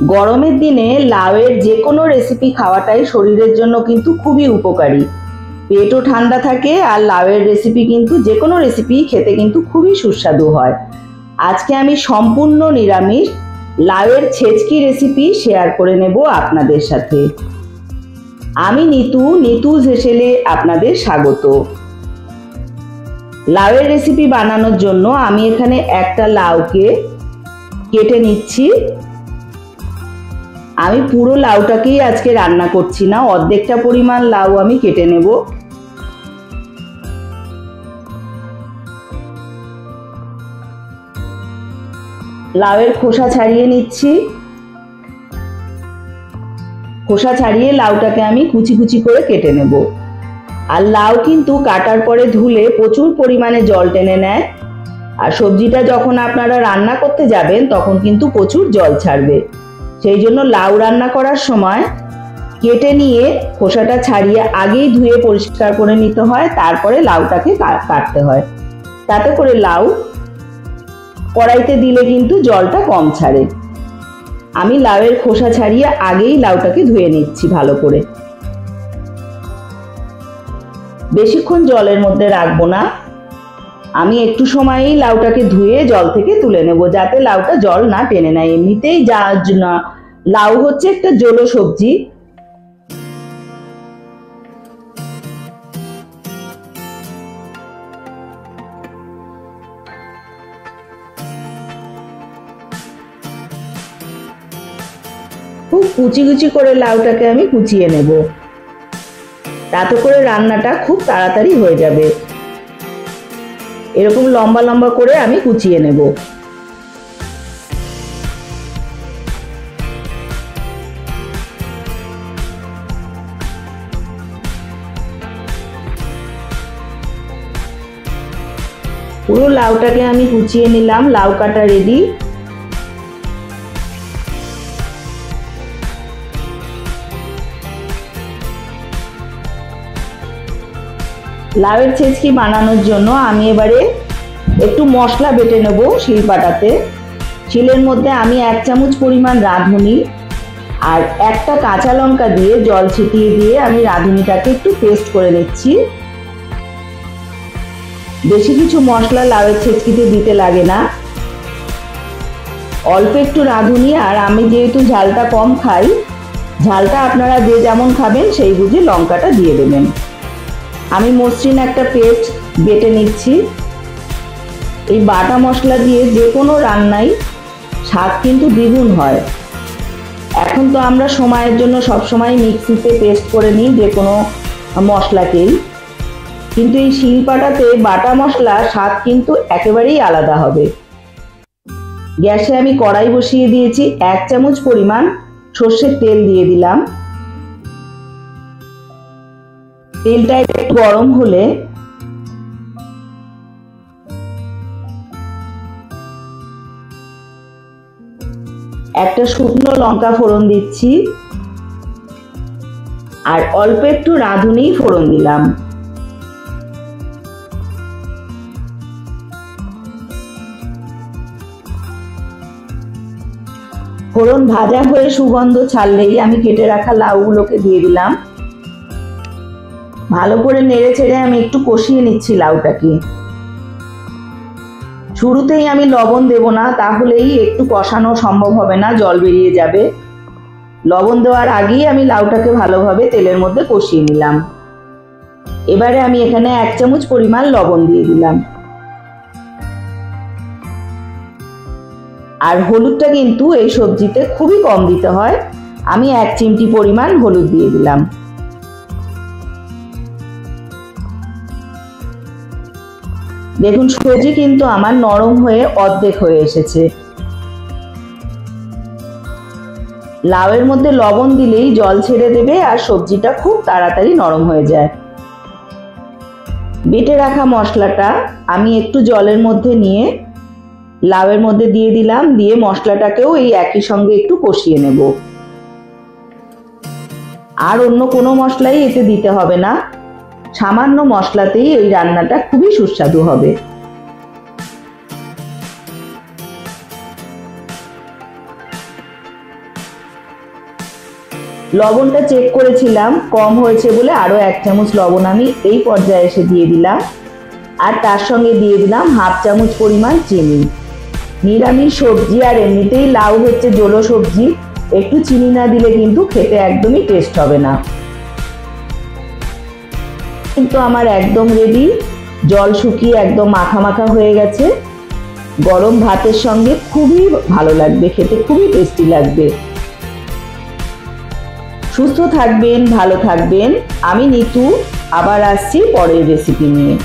গরমের দিনে লাউয়ের যে কোনো রেসিপি খাওয়াটাই শরীরের জন্য কিন্তু খুবই উপকারী। পেটও ঠান্ডা থাকে আর লাউয়ের রেসিপি কিন্তু যে কোনো রেসিপি খেতে কিন্তু খুবই সুস্বাদু হয়। আজকে আমি সম্পূর্ণ নিরামিষ লাউয়ের ছেচকি রেসিপি শেয়ার করে নেব আপনাদের সাথে। আমি নিতুজ হেসেলে আপনাদের স্বাগত। লাউয়ের রেসিপি বানানোর জন্য আমি এখানে একটা লাউকে কেটে নিচ্ছি। আমি পুরো লাউটাকেই আজকে রান্না করছি না, অর্ধেকটা পরিমাণ লাউ আমি কেটে নেব। লাউয়ের খোসা ছাড়িয়ে নিচ্ছি। খোসা ছাড়িয়ে লাউটাকে আমি কুচি কুচি করে কেটে নেব। আর লাউ কিন্তু কাটার পরে ধুলে প্রচুর পরিমাণে জল টেনে নেয়, আর সবজিটা যখন আপনারা রান্না করতে যাবেন তখন কিন্তু প্রচুর জল ছাড়বে। সেই জন্য লাউ রান্না করার সময় কেটে নিয়ে খোসাটা ছাড়িয়ে আগেই ধুয়ে পরিষ্কার করে নিতে হয়, তারপরে লাউটাকে কাটতে হয়। তাতে করে লাউ কড়াইতে দিলে কিন্তু জলটা কম ছাড়ে। আমি লাউয়ের খোসা ছাড়িয়ে আগেই লাউটাকে ধুয়ে নিচ্ছি ভালো করে। বেশিক্ষণ জলের মধ্যে রাখবো না, আমি একটু সময়েই লাউটাকে ধুয়ে জল থেকে তুলে নেব, যাতে লাউটা জল না টেনে নেয়। এমনিতেই লাউ হচ্ছে একটা জল সবজি। খুব কুচি কুচি করে লাউটাকে আমি কুচিয়ে নেব, তাতে করে রান্নাটা খুব তাড়াতাড়ি হয়ে যাবে। এরকম লম্বা লম্বা করে আমি কুচিয়ে নেব। পুরো লাউটাকে আমি কুচিয়ে নিলাম, লাউ কাটা রেডি। লাউয়ের ছেচকি বানানোর জন্য আমি এবারে একটু মশলা বেটে নেব শিলপাটাতে। শিলের মধ্যে আমি 1 চামচ পরিমাণ রাঁধুনি আর একটা কাঁচা লঙ্কা দিয়ে জল ছিটিয়ে দিয়ে আমি রাঁধুনিটাকে একটু পেস্ট করে নিচ্ছি। বেশি কিছু মশলা লাউয়ের ছেচকিতে দিতে লাগে না, অল্প একটু রাঁধুনি। আর আমি যেহেতু ঝালটা কম খাই, ঝালটা আপনারা যে যেমন খাবেন সেই বুঝে লঙ্কাটা দিয়ে দেবেন। আমি মসৃণ একটা পেস্ট বেটে নিচ্ছি। এই বাটা মশলা দিয়ে যে কোনো রান্নাই স্বাদ কিন্তু দ্বিগুণ হয়। এখন তো আমরা সময়ের জন্য সবসময় মিক্সিতে পেস্ট করে নিই যে কোনো মশলাকেই, কিন্তু এই শিলপাটাতে বাটা মশলার স্বাদ কিন্তু একেবারেই আলাদা হবে। গ্যাসে আমি কড়াই বসিয়ে দিয়েছি, 1 চামচ পরিমাণ সর্ষের তেল দিয়ে দিলাম। তেলটা একটু গরম হলে একটা শুকনো লঙ্কা ফোড়ন দিচ্ছি আর অল্প একটু রাঁধুনি ফোড়ন দিলাম। ফোড়ন ভাজা হয়ে সুগন্ধ ছাড়লেই আমি কেটে রাখা লাউগুলোকে দিয়ে দিলাম। ভালো করে নেড়ে ছেড়ে আমি একটু কষিয়ে নিচ্ছি লাউটাকে। শুরুতেই আমি লবণ দেব না, তাহলেই একটু কষানো সম্ভব হবে না, জল বেরিয়ে যাবে। লবণ দেওয়ার আগেই আমি লাউটাকে ভালোভাবে তেলের মধ্যে কষিয়ে নিলাম। এবারে আমি এখানে 1 চামচ পরিমাণ লবণ দিয়ে দিলাম। আর হলুদটা কিন্তু এই সবজিতে খুবই কম দিতে হয়, আমি 1 চিমটি পরিমাণ হলুদ দিয়ে দিলাম। দেখুন সবজি কিন্তু আমার নরম হয়ে অর্ধেক হয়ে এসেছে। লাউয়ের মধ্যে লবণ দিলেই জল ছেড়ে দেবে আর সবজিটা খুব তাড়াতাড়ি নরম হয়ে যায়। বেটে রাখা মশলাটা আমি একটু জলের মধ্যে নিয়ে লাউয়ের মধ্যে দিয়ে দিলাম, দিয়ে মশলাটাকেও এই একই সঙ্গে একটু কষিয়ে নেব। আর অন্য কোনো মশলাই এতে দিতে হবে না, সামান্য মশলাতেই এই রান্নাটা খুবই সুস্বাদু হবে। লবণটা চেক করেছিলাম, কম হয়েছে বলে আরও 1 চামচ লবণ আমি এই পর্যায়ে এসে দিয়ে দিলাম। আর তার সঙ্গে দিয়ে দিলাম 1/2 চামচ পরিমাণ চিনি। নিরামিষ সবজি আর এমনিতেই লাউ হচ্ছে জলো সবজি, একটু চিনি না দিলে কিন্তু খেতে একদমই টেস্ট হবে না। কিন্তু আমার একদম রেডি, জল শুকিয়ে একদম মাখা মাখা হয়ে গেছে। গরম ভাতের সঙ্গে খুবই ভালো লাগবে খেতে, খুবই টেস্টি লাগবে। সুস্থ থাকবেন, ভালো থাকবেন। আমি নিতু আবার আসছি পরের রেসিপি নিয়ে।